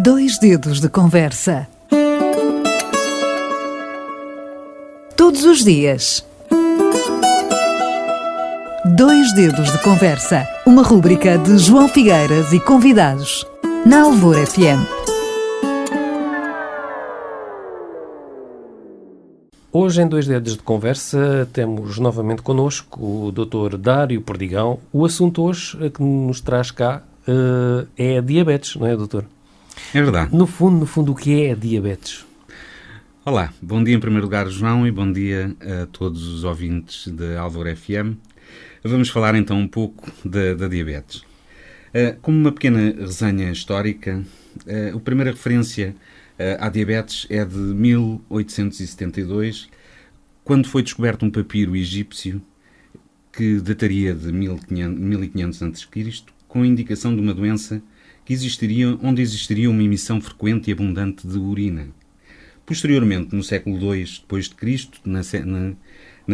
Dois dedos de conversa. Todos os dias. Dois dedos de conversa. Uma rúbrica de João Figueiras e convidados. Na Alvor FM. Hoje, em Dois Dedos de Conversa, temos novamente connosco o Dr. Dário Perdigão. O assunto hoje que nos traz cá é a diabetes, não é, doutor? É verdade. No fundo, o que é a diabetes? Olá, bom dia em primeiro lugar, João, e bom dia a todos os ouvintes da Alvor FM. Vamos falar então um pouco da diabetes. Como uma pequena resenha histórica, a primeira referência à diabetes é de 1872, quando foi descoberto um papiro egípcio que dataria de 1500 a.C., com a indicação de uma doença onde existiria uma emissão frequente e abundante de urina. Posteriormente, no século II d.C., na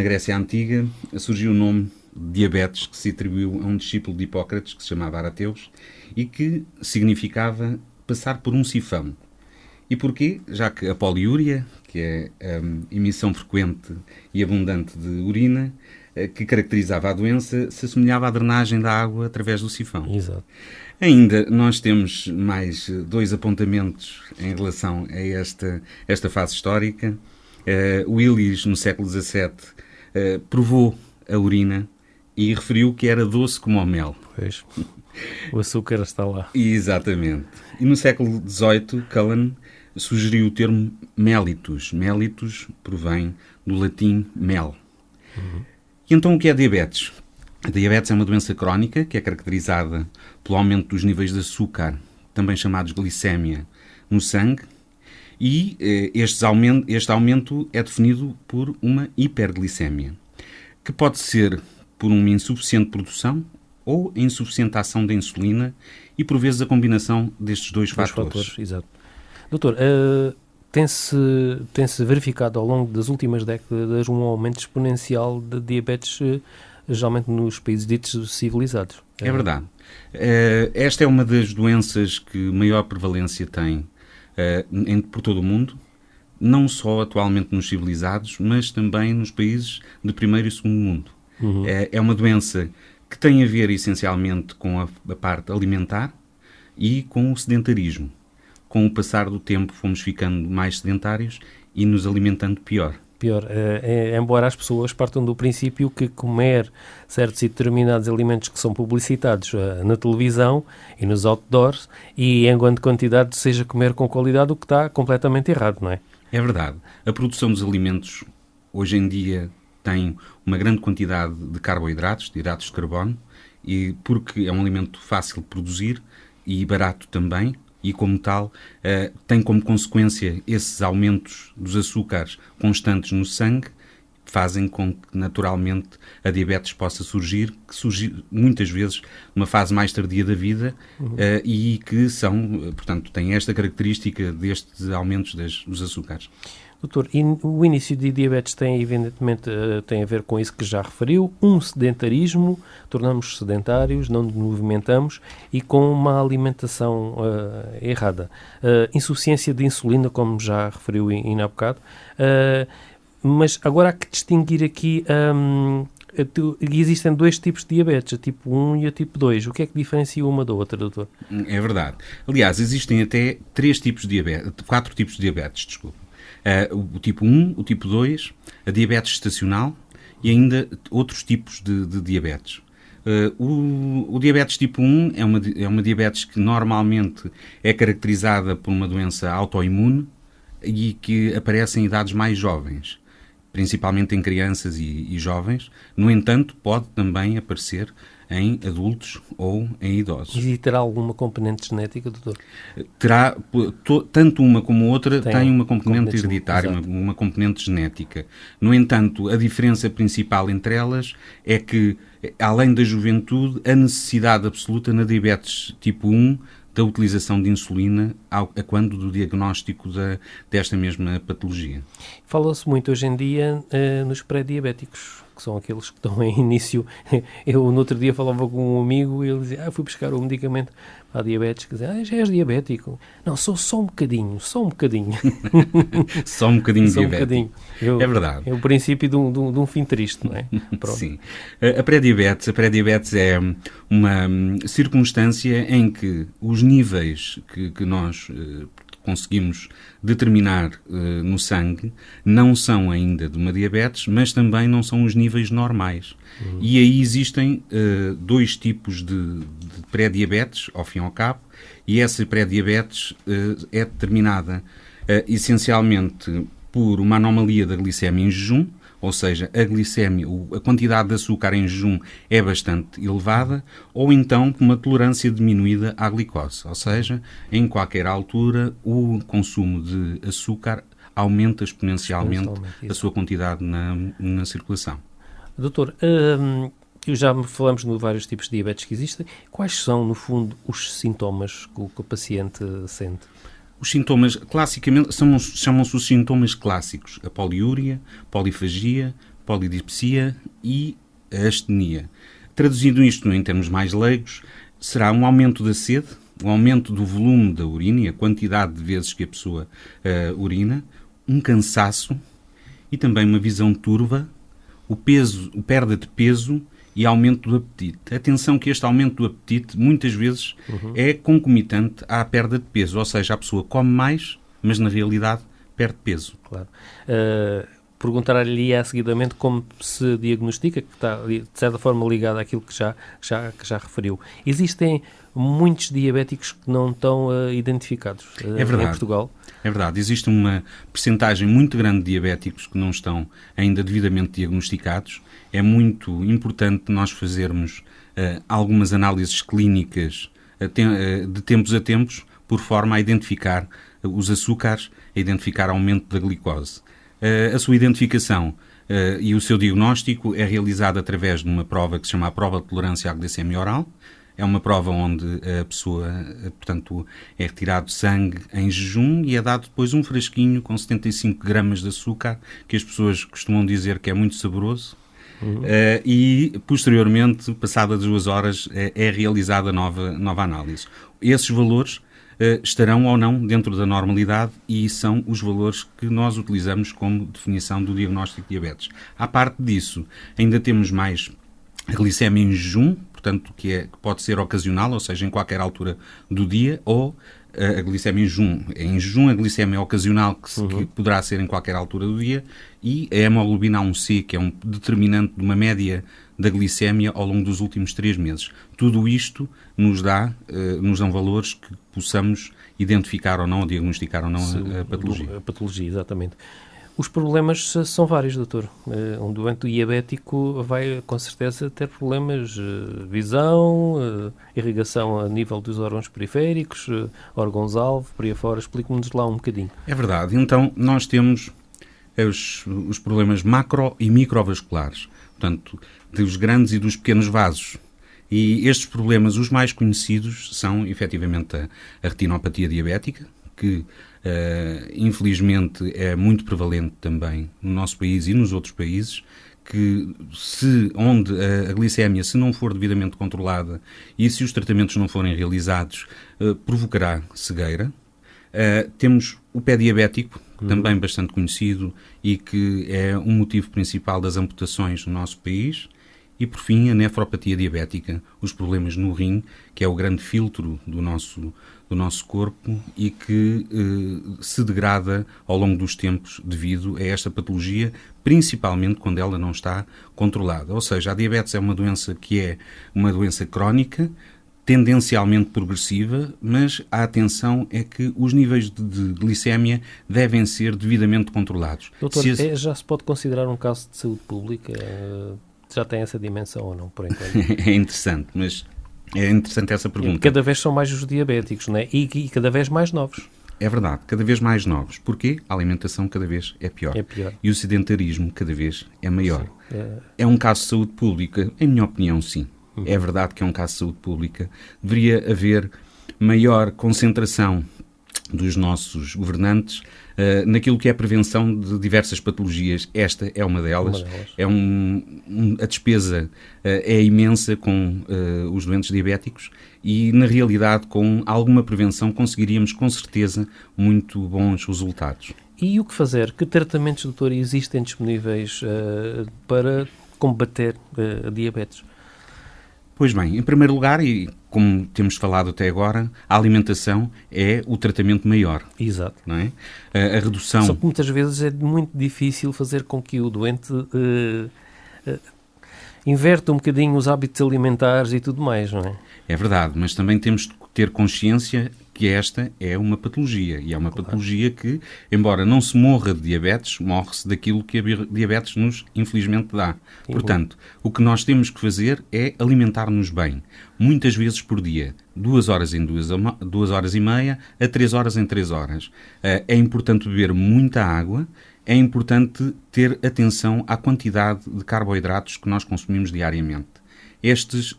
Grécia Antiga, surgiu o nome de diabetes, que se atribuiu a um discípulo de Hipócrates, que se chamava Arateus, e que significava passar por um sifão. E porquê? Já que a poliúria, que é a emissão frequente e abundante de urina, que caracterizava a doença, se assemelhava à drenagem da água através do sifão. Exato. Ainda nós temos mais dois apontamentos em relação a esta fase histórica. Willis, no século XVII, provou a urina e referiu que era doce como o mel. Pois, o açúcar está lá. Exatamente. E no século XVIII, Cullen sugeriu o termo mellitus. Mellitus provém do latim mel. E então o que é diabetes? A diabetes é uma doença crónica que é caracterizada pelo aumento dos níveis de açúcar, também chamados glicémia, no sangue, e este aumento é definido por uma hiperglicemia, que pode ser por uma insuficiente produção ou insuficiente ação da insulina e, por vezes, a combinação destes dois fatores. Exato. Doutor, tem-se verificado ao longo das últimas décadas um aumento exponencial de diabetes, geralmente nos países ditos civilizados. É verdade. Esta é uma das doenças que maior prevalência tem por todo o mundo, não só atualmente nos civilizados, mas também nos países de primeiro e segundo mundo. É uma doença que tem a ver essencialmente com a parte alimentar e com o sedentarismo. Com o passar do tempo fomos ficando mais sedentários e nos alimentando pior. Embora as pessoas partam do princípio que comer certos e determinados alimentos que são publicitados na televisão e nos outdoors e em grande quantidade seja comer com qualidade, o que está completamente errado, não é? É verdade. A produção dos alimentos hoje em dia tem uma grande quantidade de carboidratos, de hidratos de carbono, e porque é um alimento fácil de produzir e barato também, e como tal tem como consequência esses aumentos dos açúcares constantes no sangue, fazem com que naturalmente a diabetes possa surgir, que surge muitas vezes numa fase mais tardia da vida e que portanto, têm esta característica destes aumentos dos açúcares. Doutor, e o início de diabetes evidentemente tem a ver com isso que já referiu, um sedentarismo, tornamos sedentários, não nos movimentamos e com uma alimentação errada. Insuficiência de insulina, como já referiu ainda há bocado, mas agora há que distinguir aqui, existem dois tipos de diabetes, a tipo 1 e a tipo 2. O que é que diferencia uma da outra, doutor? É verdade. Aliás, existem até 4 tipos de diabetes, desculpa. O tipo 1, o tipo 2, a diabetes estacional e ainda outros tipos de diabetes. O diabetes tipo 1 é uma diabetes que normalmente é caracterizada por uma doença autoimune e que aparece em idades mais jovens, principalmente em crianças e jovens. No entanto, pode também aparecer em adultos ou em idosos. E terá alguma componente genética, doutor? Terá, tanto uma como outra tem uma componente componente hereditária, uma componente genética. No entanto, a diferença principal entre elas é que, além da juventude, a necessidade absoluta na diabetes tipo 1 da utilização de insulina a quando do diagnóstico desta mesma patologia. Fala-se muito hoje em dia nos pré-diabéticos, que são aqueles que estão em início. Eu, no outro dia, falava com um amigo e ele dizia, fui buscar um medicamento para a diabetes, que dizia, já és diabético? Não, só um bocadinho. Só um bocadinho Só um diabético. bocadinho. É verdade. É o princípio de um fim triste, não é? Pronto. Sim. A pré-diabetes é uma circunstância em que os níveis que nós conseguimos determinar no sangue não são ainda de uma diabetes, mas também não são os níveis normais. E aí existem dois tipos de pré-diabetes, ao fim e ao cabo, e essa pré-diabetes é determinada essencialmente por uma anomalia da glicemia em jejum, ou seja, a quantidade de açúcar em jejum é bastante elevada, ou então com uma tolerância diminuída à glicose, ou seja, em qualquer altura o consumo de açúcar aumenta exponencialmente a sua quantidade na circulação. Doutor, já falamos de vários tipos de diabetes que existem. Quais são, no fundo, os sintomas que o paciente sente? Os sintomas, classicamente, chamam-se os sintomas clássicos. A poliúria, polifagia, polidipsia e a astenia. Traduzindo isto em termos mais leigos, será um aumento da sede, um aumento do volume da urina e a quantidade de vezes que a pessoa urina, um cansaço e também uma visão turva, a perda de peso e aumento do apetite. Atenção que este aumento do apetite muitas vezes é concomitante à perda de peso, ou seja, a pessoa come mais, mas na realidade perde peso. Claro. Perguntar-lhe seguidamente como se diagnostica, que está de certa forma ligado àquilo que já referiu. Existem muitos diabéticos que não estão identificados em Portugal? É verdade. Existe uma percentagem muito grande de diabéticos que não estão ainda devidamente diagnosticados. É muito importante nós fazermos algumas análises clínicas de tempos a tempos, por forma a identificar os açúcares, a identificar aumento da glicose. A sua identificação e o seu diagnóstico é realizado através de uma prova que se chama a prova de tolerância à glicemia oral. É uma prova onde a pessoa, portanto, é retirado sangue em jejum e é dado depois um frasquinho com 75 gramas de açúcar, que as pessoas costumam dizer que é muito saboroso. E, posteriormente, passadas 2 horas, é realizada nova análise. Esses valores estarão ou não dentro da normalidade e são os valores que nós utilizamos como definição do diagnóstico de diabetes. À parte disso, ainda temos mais a glicemia em jejum, portanto, que pode ser ocasional, ou seja, em qualquer altura do dia, ou a glicemia em jejum. Em jejum, a glicemia ocasional, que poderá ser em qualquer altura do dia, e a hemoglobina A1C, que é um determinante de uma média da glicemia ao longo dos últimos 3 meses. Tudo isto nos dão valores que possamos identificar ou não, ou diagnosticar ou não a patologia. A patologia, exatamente. Os problemas são vários, doutor. Um doente diabético vai, com certeza, ter problemas de visão, irrigação a nível dos órgãos periféricos, órgãos-alvo, por aí afora. Explique-nos lá um bocadinho. É verdade. Então, nós temos os problemas macro e microvasculares, portanto, dos grandes e dos pequenos vasos. E estes problemas, os mais conhecidos, são, efetivamente, a retinopatia diabética, que infelizmente é muito prevalente também no nosso país e nos outros países, que onde a glicemia, se não for devidamente controlada e se os tratamentos não forem realizados, provocará cegueira. Temos o pé diabético, também bastante conhecido e que é um motivo principal das amputações no nosso país. E, por fim, a nefropatia diabética, os problemas no rim, que é o grande filtro do nosso corpo e que se degrada ao longo dos tempos devido a esta patologia, principalmente quando ela não está controlada. Ou seja, a diabetes é uma doença que é uma doença crónica, tendencialmente progressiva, mas a atenção é que os níveis de glicemia devem ser devidamente controlados. Doutor, já se pode considerar um caso de saúde pública? Já tem essa dimensão ou não, por enquanto? É interessante, mas é interessante essa pergunta. Cada vez são mais os diabéticos, não é? E cada vez mais novos. É verdade, cada vez mais novos. Porquê? A alimentação cada vez é pior. É pior. E o sedentarismo cada vez é maior. Sim, é um caso de saúde pública? Em minha opinião, sim. É verdade que é um caso de saúde pública. Deveria haver maior concentração dos nossos governantes naquilo que é a prevenção de diversas patologias. Esta é uma delas. A despesa é imensa com os doentes diabéticos e, na realidade, com alguma prevenção conseguiríamos, com certeza, muito bons resultados. E o que fazer? Que tratamentos, doutor, existem disponíveis para combater a diabetes? Pois bem, em primeiro lugar, e como temos falado até agora, a alimentação é o tratamento maior. Exato. Não é? A redução... Só que muitas vezes é muito difícil fazer com que o doente inverta um bocadinho os hábitos alimentares e tudo mais, não é? É verdade, mas também temos de ter consciência que esta é uma patologia. E é uma patologia que, embora não se morra de diabetes, morre-se daquilo que a diabetes nos, infelizmente, dá. Portanto, o que nós temos que fazer é alimentar-nos bem. Muitas vezes por dia. 2 horas em 2 horas e meia a 3 horas em 3 horas. É importante beber muita água. É importante ter atenção à quantidade de carboidratos que nós consumimos diariamente. Estes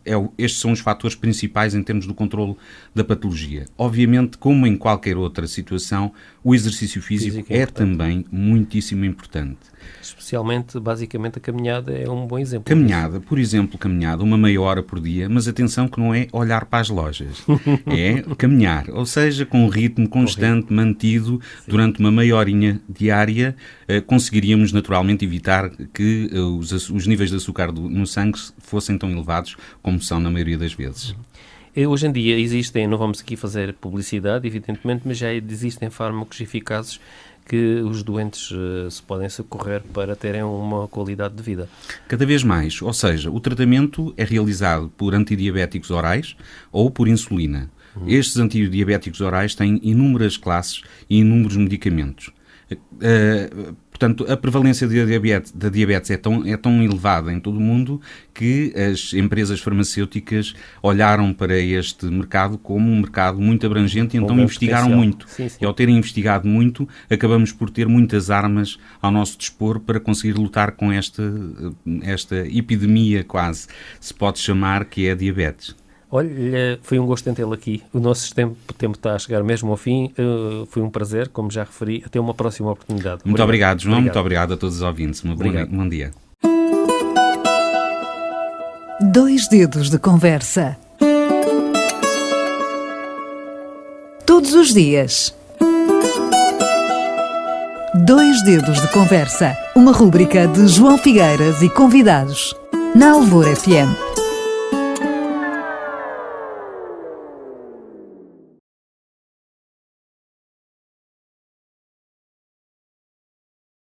são os fatores principais em termos do controle da patologia. Obviamente, como em qualquer outra situação, o exercício físico é também muitíssimo importante. Especialmente, basicamente, a caminhada é um bom exemplo. Caminhada, uma meia hora por dia, mas atenção que não é olhar para as lojas. É caminhar, ou seja, com um ritmo constante, mantido, durante uma meia horinha diária, conseguiríamos naturalmente evitar que os níveis de açúcar no sangue fossem tão elevados como são na maioria das vezes. Hoje em dia existem, não vamos aqui fazer publicidade, evidentemente, mas já existem fármacos eficazes que os doentes se podem socorrer para terem uma qualidade de vida. Cada vez mais, ou seja, o tratamento é realizado por antidiabéticos orais ou por insulina. Estes antidiabéticos orais têm inúmeras classes e inúmeros medicamentos. Portanto, a prevalência da diabetes é tão elevada em todo o mundo que as empresas farmacêuticas olharam para este mercado como um mercado muito abrangente e então investigaram muito. Sim. E ao terem investigado muito, acabamos por ter muitas armas ao nosso dispor para conseguir lutar com esta epidemia, quase se pode chamar, que é a diabetes. Olha, foi um gosto em tê-lo aqui. O nosso tempo está a chegar mesmo ao fim. Foi um prazer, como já referi. Até uma próxima oportunidade. Muito obrigado, João. Muito obrigado a todos os ouvintes. Bom dia. 2 dedos de conversa. Todos os dias. 2 dedos de conversa. Uma rúbrica de João Figueiras e convidados. Na Alvor FM.